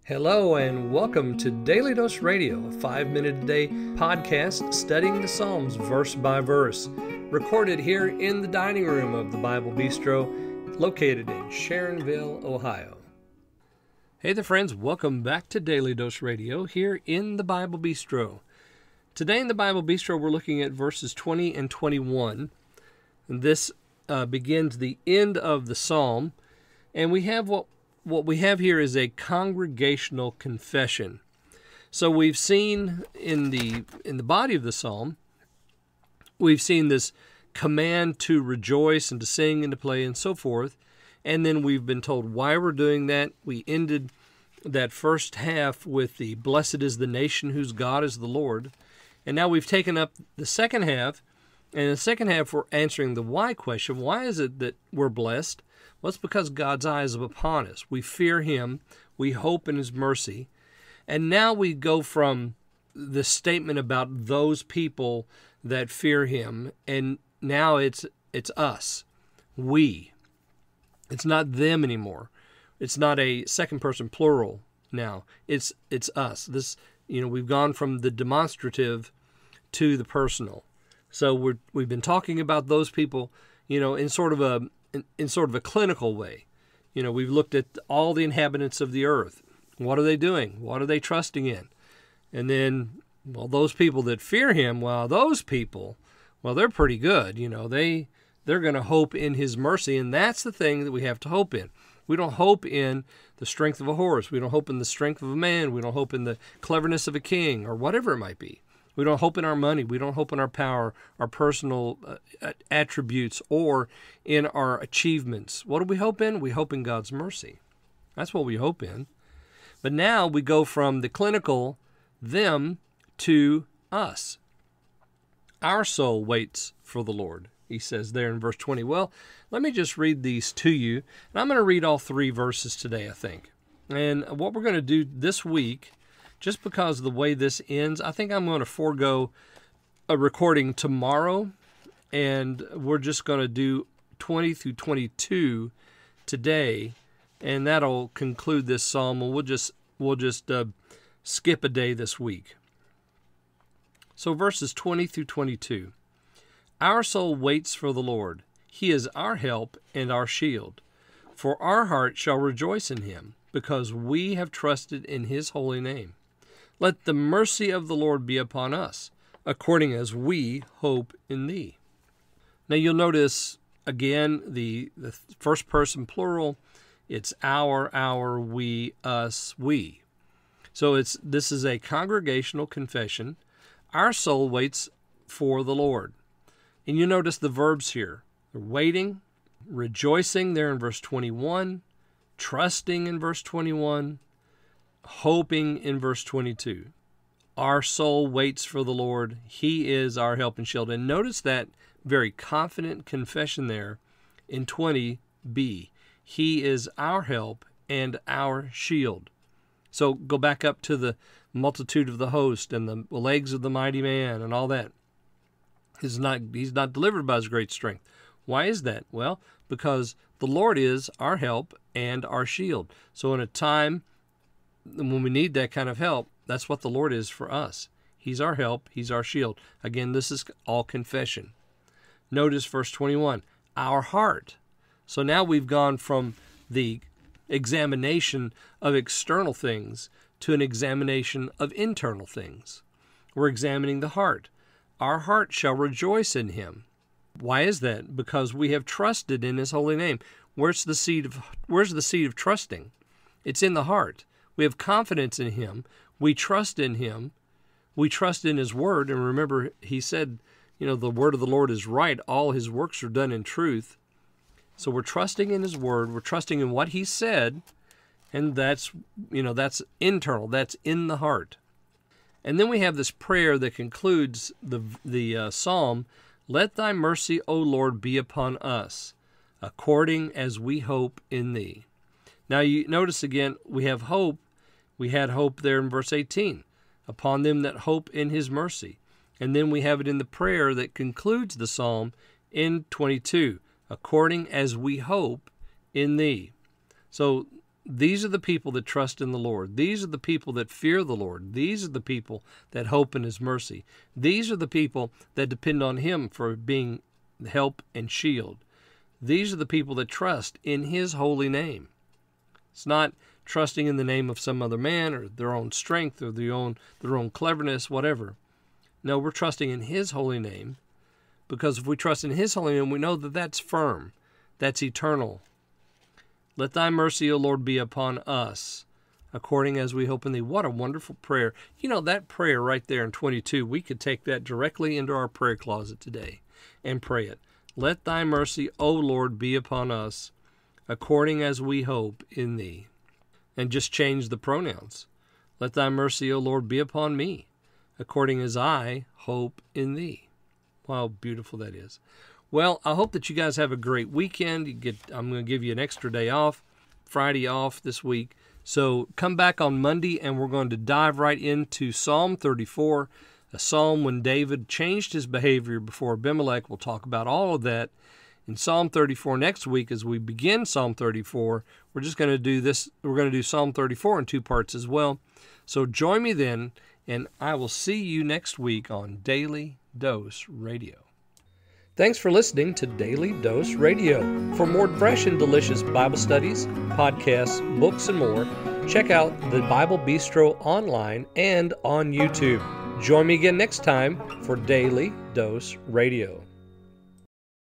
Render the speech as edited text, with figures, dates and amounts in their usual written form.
Hello and welcome to Daily Dose Radio, a 5-minute-a-day podcast studying the Psalms verse by verse, recorded here in the dining room of the Bible Bistro, located in Sharonville, Ohio. Hey there friends, welcome back to Daily Dose Radio here in the Bible Bistro. Today in the Bible Bistro we're looking at verses 20 and 21. And this begins the end of the Psalm, and we have what we have here is a congregational confession. So we've seen in the body of the psalm, we've seen this command to rejoice and to sing and to play and so forth. And then we've been told why we're doing that. We ended that first half with the blessed is the nation whose God is the Lord. And now we've taken up the second half. And in the second half, we're answering the why question. Why is it that we're blessed? Well, it's because God's eyes are upon us. We fear Him. We hope in His mercy. And now we go from the statement about those people that fear Him, and now it's us. We. It's not them anymore. It's not a second person plural now. It's us. We've gone from the demonstrative to the personal. So we've been talking about those people, in sort of a clinical way. We've looked at all the inhabitants of the earth. What are they doing? What are they trusting in? And then, those people that fear Him, those people, they're pretty good. They're going to hope in His mercy, and that's the thing that we have to hope in. We don't hope in the strength of a horse. We don't hope in the strength of a man. We don't hope in the cleverness of a king or whatever it might be. We don't hope in our money. We don't hope in our power, our personal attributes, or in our achievements. What do we hope in? We hope in God's mercy. That's what we hope in. But now we go from the clinical, them, to us. Our soul waits for the Lord, he says there in verse 20. Well, let me just read these to you. And I'm going to read all 3 verses today, I think. And what we're going to do this week, just because of the way this ends, I think I'm going to forego a recording tomorrow, and we're just going to do 20 through 22 today, and that'll conclude this psalm, and we'll just skip a day this week. So verses 20 through 22. Our soul waits for the Lord. He is our help and our shield. For our heart shall rejoice in Him, because we have trusted in His holy name. Let the mercy of the Lord be upon us, according as we hope in Thee. Now you'll notice, again, the first person plural, it's our, we, us, we. So this is a congregational confession. Our soul waits for the Lord. And you notice the verbs here. They're waiting, rejoicing there in verse 21, trusting in verse 21, hoping in verse 22. Our soul waits for the Lord. He is our help and shield. And notice that very confident confession there in 20b. He is our help and our shield. So go back up to the multitude of the host and the legs of the mighty man and all that. He's not delivered by His great strength. Why is that? Well, because the Lord is our help and our shield. So in a time when we need that kind of help, that's what the Lord is for us. He's our help. He's our shield. Again, this is all confession. Notice verse 21, our heart. So now we've gone from the examination of external things to an examination of internal things. We're examining the heart. Our heart shall rejoice in Him. Why is that? Because we have trusted in His holy name. Where's the seed of trusting? It's in the heart. We have confidence in Him. We trust in Him. We trust in His word. And remember, He said, the word of the Lord is right. All His works are done in truth. So we're trusting in His word. We're trusting in what He said. And that's internal. That's in the heart. And then we have this prayer that concludes the psalm. Let Thy mercy, O Lord, be upon us, according as we hope in Thee. Now you notice again, we have hope. We had hope there in verse 18, upon them that hope in His mercy. And then we have it in the prayer that concludes the psalm in 22, according as we hope in Thee. So These are the people that trust in the Lord. These are the people that fear the Lord. These are the people that hope in His mercy. These are the people that depend on Him for being help and shield. These are the people that trust in His holy name. It's not trusting in the name of some other man or their own strength or their own cleverness, whatever. No, we're trusting in His holy name, because if we trust in His holy name, we know that that's firm, that's eternal. Let Thy mercy, O Lord, be upon us, according as we hope in Thee. What a wonderful prayer. You know, that prayer right there in 22, we could take that directly into our prayer closet today and pray it. Let Thy mercy, O Lord, be upon us, according as we hope in Thee. And just change the pronouns. Let Thy mercy, O Lord, be upon me, according as I hope in Thee. Wow, how beautiful that is. Well, I hope that you guys have a great weekend. I'm going to give you an extra day off, Friday off this week. So come back on Monday, and we're going to dive right into Psalm 34, a psalm when David changed his behavior before Abimelech. We'll talk about all of that in Psalm 34 next week. As we begin Psalm 34, we're just going to do this. We're going to do Psalm 34 in 2 parts as well. So join me then, and I will see you next week on Daily Dose Radio. Thanks for listening to Daily Dose Radio. For more fresh and delicious Bible studies, podcasts, books, and more, check out the Bible Bistro online and on YouTube. Join me again next time for Daily Dose Radio.